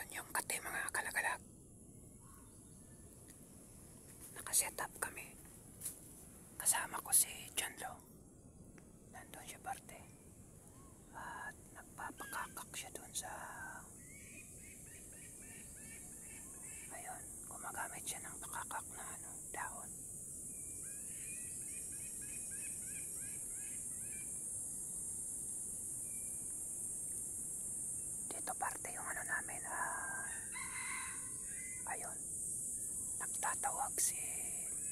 naman yung kate mga kalagalag. Nakaset up kami. Kasama ko si John Lo. Nandun siya parte. At nagpapakakak siya dun sa... Ayun, gumagamit siya ng pakakak na dahon. Dito parte yung namin. Ayun, nagtatawag si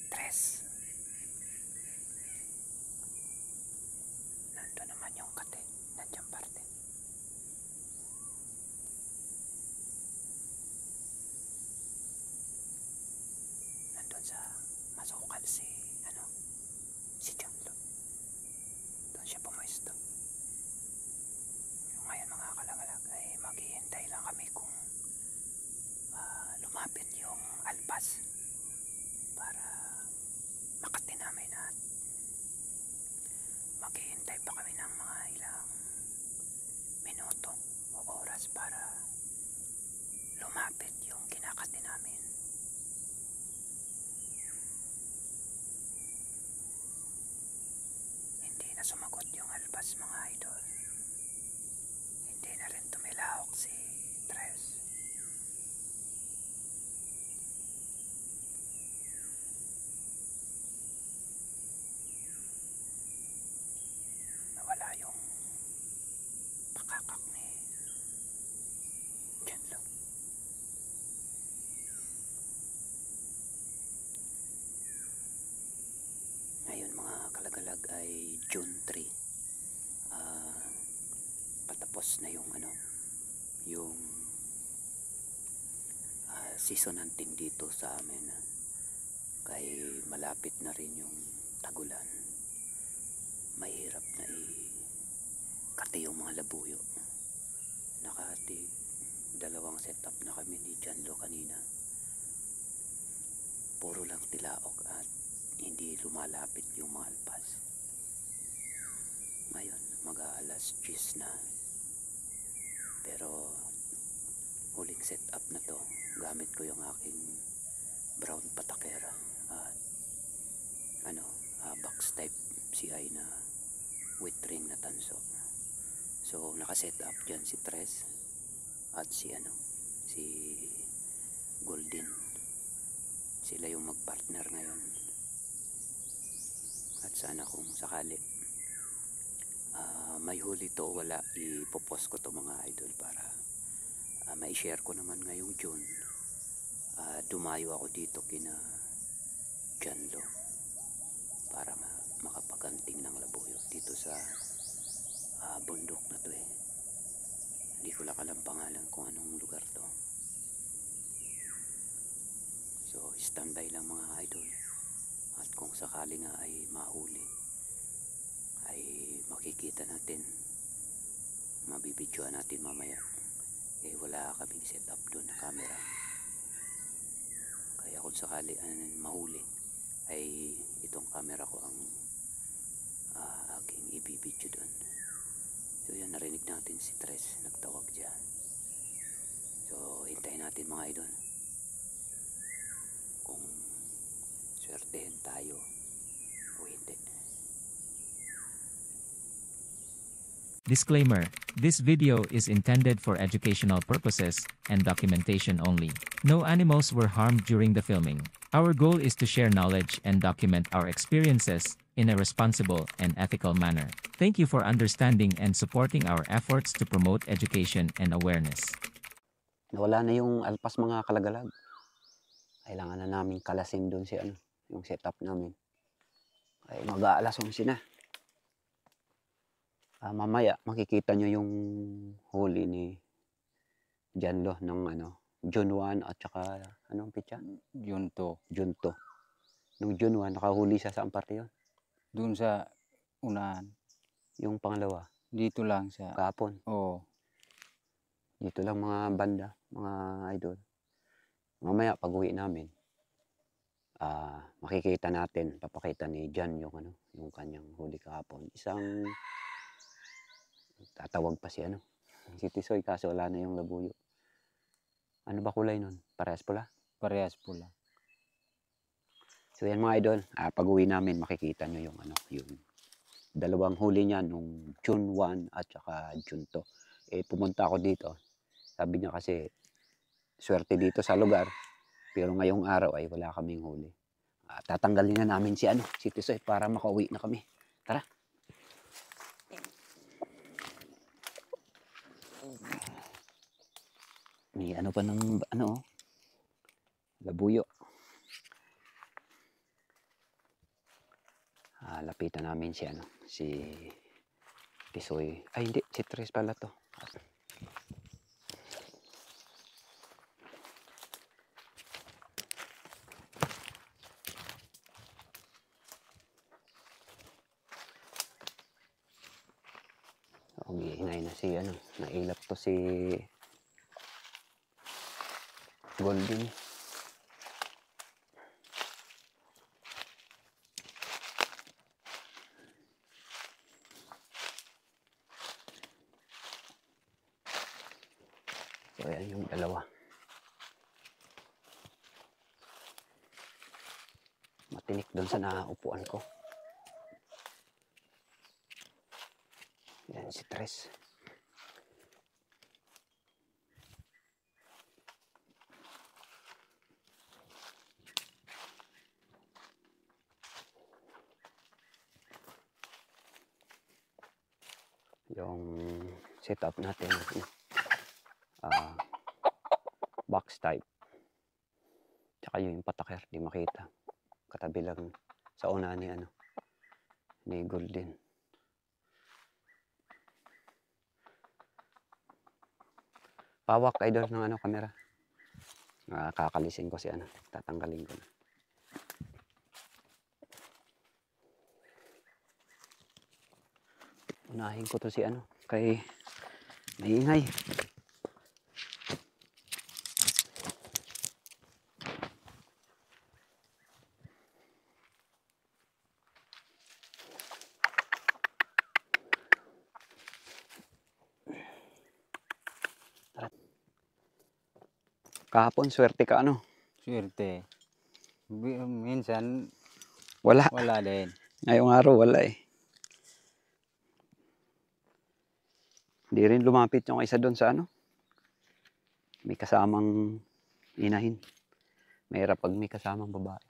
Tres. Nandun naman yung kate. Nandiyan parte. Nandun sa masukal si John Lo. Doon siya pumwesto. Ngayon mga kalagalag ay maghihintay lang kami kung lumapit yung alpas para makati namin at maghihintay pa kami ng mga ilang minuto o oras para lumapit yung kinakati namin. Hindi na sumagot yung alpas mga idol. Hindi na rin tumilahok si Tres. Nawala yung pakakak ni John Lo. Ngayon mga kalagalag ay June 3. Patapos na yung yung season hunting dito sa amin. Kaya malapit na rin yung tagulan. Mahirap na kati yung mga labuyo. Nakatig dalawang setup na kami ni John Lo kanina. Puro lang tilaok at hindi lumalapit yung mga alpas. Ngayon mag-aalas 10 na. Pero huling setup na to, gamit ko yung aking brown patakera at box type CI na with ring na tanso. So nakaset up dyan si Tres at si Golden. Sila yung magpartner ngayon. At sana kung sakali may huli to, wala, ipopost ko to mga idol para mai-share ko naman ngayong June. Dumayo ako dito kina John Lo para makapaganting ng labuyo dito sa bundok na to eh. Hindi ko lang alam pangalan kung anong lugar to. So standby lang mga idol. At kung sakali nga ay mahuli ay makikita natin, mabibidyoan natin mamaya. Wala kaming setup doon na camera, kaya kung sakali mahuli ay itong camera ko ang aking ibibidyo doon. So yan, narinig natin si Tres nagtawag dyan. So hintayin natin mga idol kung swertehin tayo o hindi. Disclaimer: this video is intended for educational purposes and documentation only. No animals were harmed during the filming. Our goal is to share knowledge and document our experiences in a responsible and ethical manner. Thank you for understanding and supporting our efforts to promote education and awareness. Nawala na yung alpas mga kalagalag. Kailangan na namin kalasin doon si yung setup namin. Ay mag-aalas 11 na. Mamaya makikita nyo yung huli ni John Lo ng June 1 at saka anong pitsa? June 2. June 2. Nung June 1 nakahuli siya, saan parte yun? Doon sa unahan. Yung pangalawa? Dito lang sa... Kahapon? Oo. Dito lang mga banda, mga idol. Mamaya pag uwi namin, makikita natin, papakita ni John yung kanyang huli kahapon. Isang tatawag pa si si Tisoy, kaso wala na yung labuyo. Ano ba kulay nun? Parehas pula? Parehas pula. So yan mga idol, pag uwi namin makikita nyo yung yung dalawang huli niya nung June 1 at saka June 2. Pumunta ako dito. Sabi niya kasi swerte dito sa lugar. Pero ngayong araw ay wala kaming huli. Tatanggalin na namin si Tisoy para makauwi na kami. Tara. May pa ng labuyo. Lapitan namin si Tisoy. Ay hindi, si Tres pala to. Hinay na nailap to si Golden. So ayan yung dalawa. Matinik doon sa naupuan ko. Yan si Tres. Yung setup natin, box type. Tsaka yung pataker, di makita. Katabi lang sa una ni Golden. Pawak idol ng camera. Kakalisin ko tatanggalin ko na. Unahin ko to kay maingay. Kahapon swerte ka Swerte. Minsan Wala. wala din. Ngayong araw wala eh. Hindi rin lumapit yung isa doon sa may kasamang inahin. Mahirap pag may kasamang babae.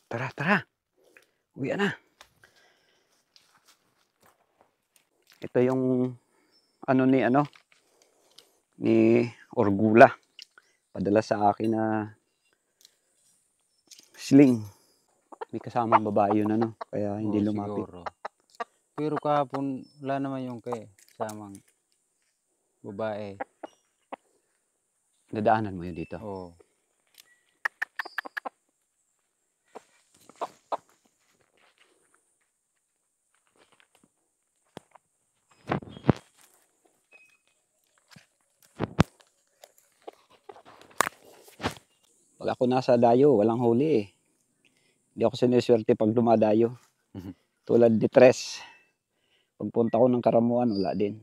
Tara. Uwi na. Ito yung ni Orgula. Padala sa akin na sling. May kasamang babae yun kaya hindi lumapit. Siguro. Pero kahapon wala naman yung samang babae. Dadaanan mo yun dito. Oo. Pag ako nasa dayo, walang huli eh. Hindi ako siniswerte pag dumadayo. Tulad ni Tres. Pagpunta ko ng Karamuan, wala din.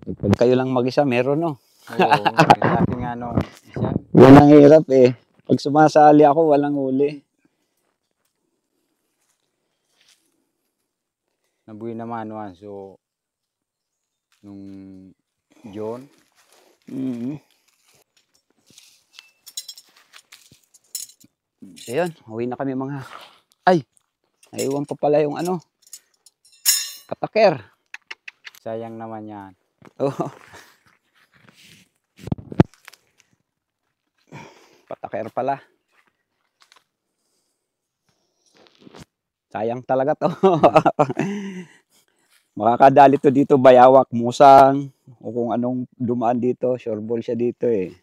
Pag kayo lang mag-isa, meron Oo. Sa akin nga isa. Yan ang hirap eh. Pag sumasali ako, walang huli. Nabuhi naman so nung John. So yun, uwi na kami mga. Ay, naiwan pa pala yung pataker. Sayang naman yan. Oh. Pataker pala. Sayang talaga to. Makakadali to dito, bayawak, musang, o kung anong dumaan dito, sure ball siya dito eh.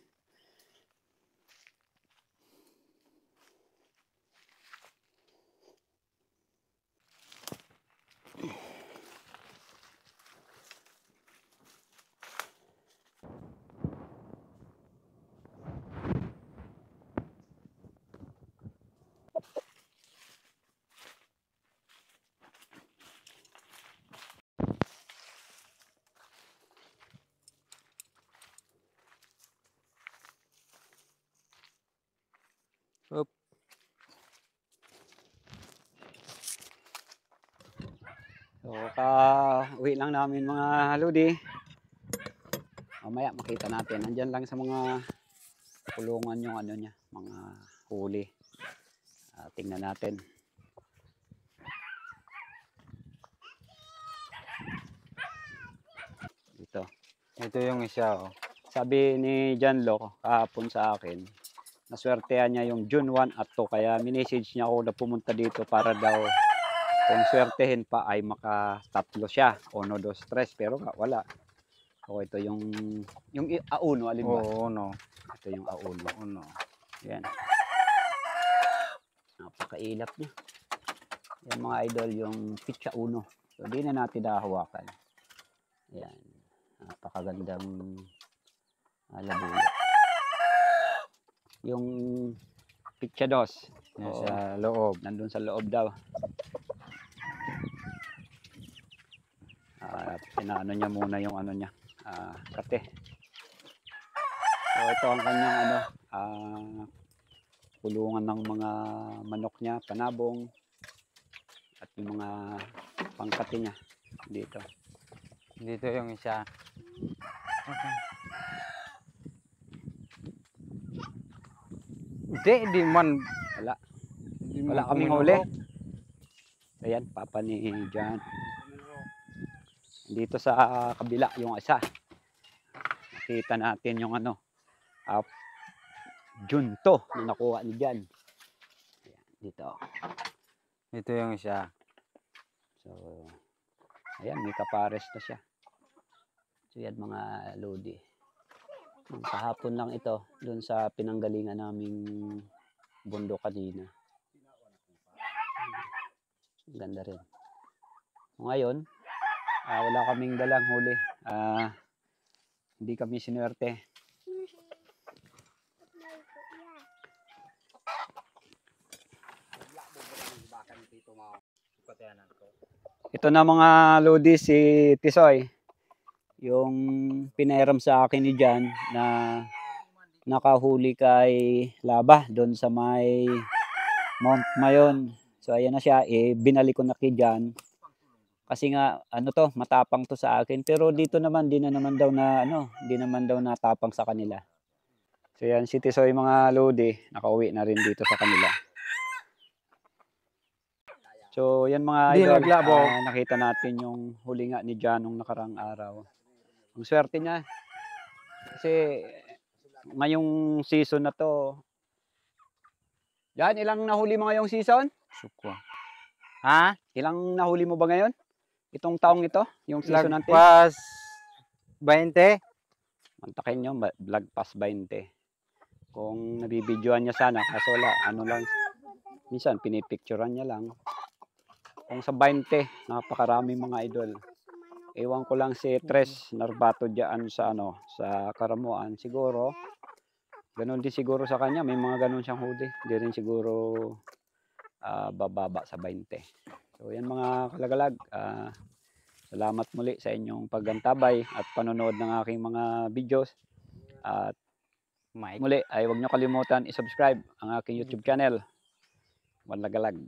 Up. So, uwi lang namin mga lodi. Mamaya makita natin. Nandyan lang sa mga kulungan yung ano niya, mga huli. Tingnan natin. Ito. Ito yung isa, oh. Sabi ni John Lo kahapon sa akin, naswertehan niya yung June 1 at 2. Kaya minessage niya ako na pumunta dito para daw kung swertehin pa ay makatatlo siya. 1, 2, 3. Pero wala. So ito yung auno, alin ba? Oo, no. Ito yung auno. Uno. Yan. Napakailap niya. Yan mga idol, yung pitcha uno. So di na natin nahawakan. Yan. Napakagandang labuyo. Yung pitcha dos. Yan Oo, sa loob. nandun sa loob daw. Pinaano niya muna yung ano niya, kate. So ito ang kanyang ano, kulungan ng mga manok niya, panabong at yung mga pangkate niya dito. Dito yung isa. Di man. Wala. Di Wala man kaming kuminuro. huli. Ayan, papa ni John. Dito sa kabila yung isa. Nakita natin yung ano, junto na nakuha ni John. Ayan, dito. Ito yung isa. So, ayan, may kapares na siya. So, yan mga lodi. Nung kahapon lang ito, dun sa pinanggalingan naming bundok kanina. Ganda rin. Ngayon, wala kaming dalang huli. Hindi kami sinuwerte. Ito na mga lodi, si Tisoy. Yung pinairam sa akin ni Jan na nakahuli kay Laba doon sa may Mount Mayon. So ayan na siya, binalik ko na kay Jan. Kasi nga ano to, matapang to sa akin, pero dito naman di naman daw natapang sa kanila. So yan si Tisoy mga lodi, nakauwi na rin dito sa kanila. So yan mga Di idol, naglabaw. nakita natin yung huli nga ni Jan nung nakarang araw. Ang swerte niya. Kasi ngayong season na to, Jan, ilang nahuli mo ngayong season? Sukwa. Ha? Ilang nahuli mo ba ngayon? Itong taong ito? Yung season natin? Lagpas 20. Mantakin nyo, lagpas 20. Kung nabibidyoan niya sana, kaso wala, ano lang, minsan pinipicturean niya lang. Kung sa 20, napakarami mga idol. Ewan ko lang si Tres Narbato diyan sa ano, sa Karamuan. Siguro, ganun din siguro sa kanya. May mga ganun siyang huli. Hindi rin siguro bababa sa 20. So yan mga kalagalag. Salamat muli sa inyong paggantabay at panonood ng aking mga videos. At muli ay huwag nyo kalimutan i-subscribe ang aking YouTube channel. Manlagalag.